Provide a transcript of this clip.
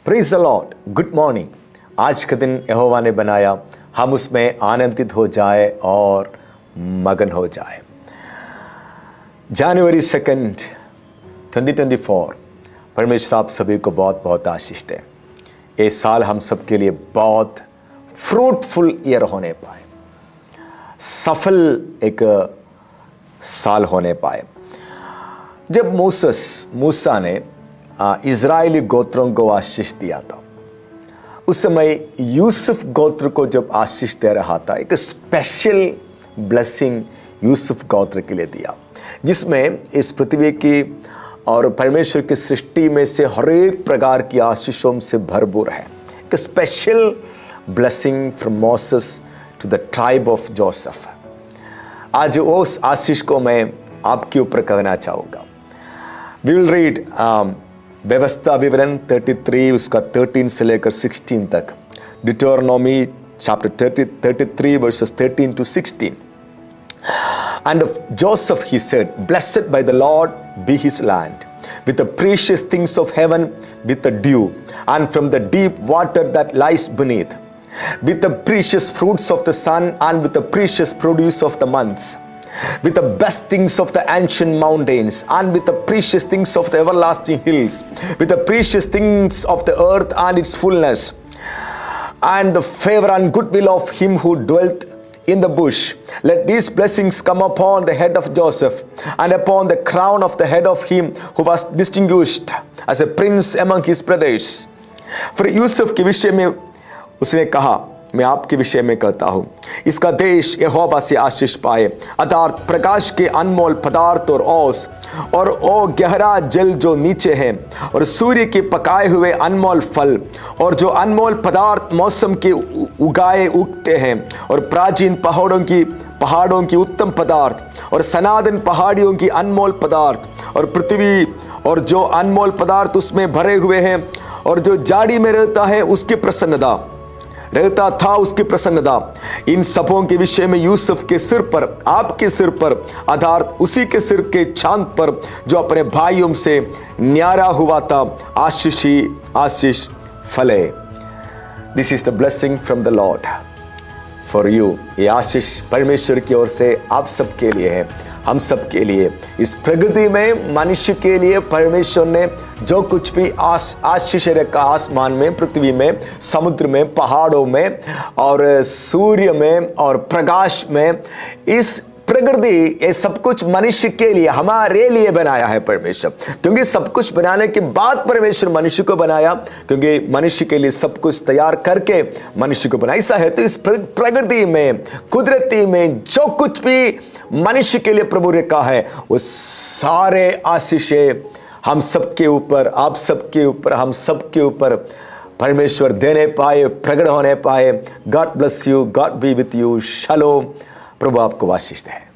Praise the Lord, good morning. आज का दिन यहोवा ने बनाया, हम उसमें आनंदित हो जाए और मगन हो जाए। जनवरी 2, 2024 परमेश्वर आप सभी को बहुत बहुत आशीष दे। ये साल हम सब के लिए बहुत फ्रूटफुल ईयर होने पाए, सफल एक साल होने पाए। जब मूसा ने इज़राइली गोत्रों को आशीष दिया था, उस समय यूसुफ गोत्र को जब आशीष दे रहा था, एक स्पेशल ब्लेसिंग यूसुफ गोत्र के लिए दिया, जिसमें इस पृथ्वी की और परमेश्वर की सृष्टि में से हर एक प्रकार की आशीषों से भरपूर है। एक special blessing from Moses to the tribe of Joseph. आज उस आशीष को मैं आपके ऊपर कहना चाहूँगा। वी विल रीड व्यवस्था विवरण 33 उसका 13 से लेकर 16 तक। डिटोरनॉमी chapter 33 verses 13 to 16. And of Joseph he said, Blessed by the Lord be his land, with the precious things of heaven, with the dew, and from the deep water that lies beneath, with the precious fruits of the sun, and with the precious produce of the months, with the best things of the ancient mountains, and with the precious things of the everlasting hills, with the precious things of the earth and its fullness, and the favor and goodwill of him who dwelt in the bush. Let these blessings come upon the head of Joseph, and upon the crown of the head of him who was distinguished as a prince among his brothers. फिर यूसुफ के विषय में उसने कहा, मैं आपके विषय में कहता हूँ, इसका देश यहोवा से आशीष पाए, अर्थात प्रकाश के अनमोल पदार्थ और ओस, और ओ गहरा जल जो नीचे है, और सूर्य के पकाए हुए अनमोल फल, और जो अनमोल पदार्थ मौसम के उगाए उगते हैं, और प्राचीन पहाड़ों की उत्तम पदार्थ, और सनातन पहाड़ियों की अनमोल पदार्थ, और पृथ्वी और जो अनमोल पदार्थ उसमें भरे हुए हैं, और जो जाड़ी में रहता था उसकी प्रसन्नता। इन सबों के विषय में यूसुफ के सिर पर, आपके सिर पर, अर्थात उसी के सिर के चांद पर जो अपने भाइयों से न्यारा हुआ था, आशीष ही आशीष फले। This is the blessing from the Lord for you. ये आशीष परमेश्वर की ओर से आप सबके लिए है, हम सबके लिए। इस प्रकृति में मनुष्य के लिए परमेश्वर ने जो कुछ भी आशीष रखा, आसमान में, पृथ्वी में, समुद्र में, पहाड़ों में, और सूर्य में, और प्रकाश में, इस प्रकृति, ये सब कुछ मनुष्य के लिए, हमारे लिए बनाया है परमेश्वर। क्योंकि सब कुछ बनाने के बाद परमेश्वर मनुष्य को बनाया, क्योंकि मनुष्य के लिए सब कुछ तैयार करके मनुष्य को बनाया। ऐसा है तो इस प्रकृति में, कुदरती में जो कुछ भी मनुष्य के लिए प्रभु ने कहा है, वो सारे आशीषें हम सबके ऊपर, आप सबके ऊपर, हम सबके ऊपर परमेश्वर देने पाए, प्रकट होने पाए। God bless you, God be with you. Shalom. प्रभु आपको आशीष दे।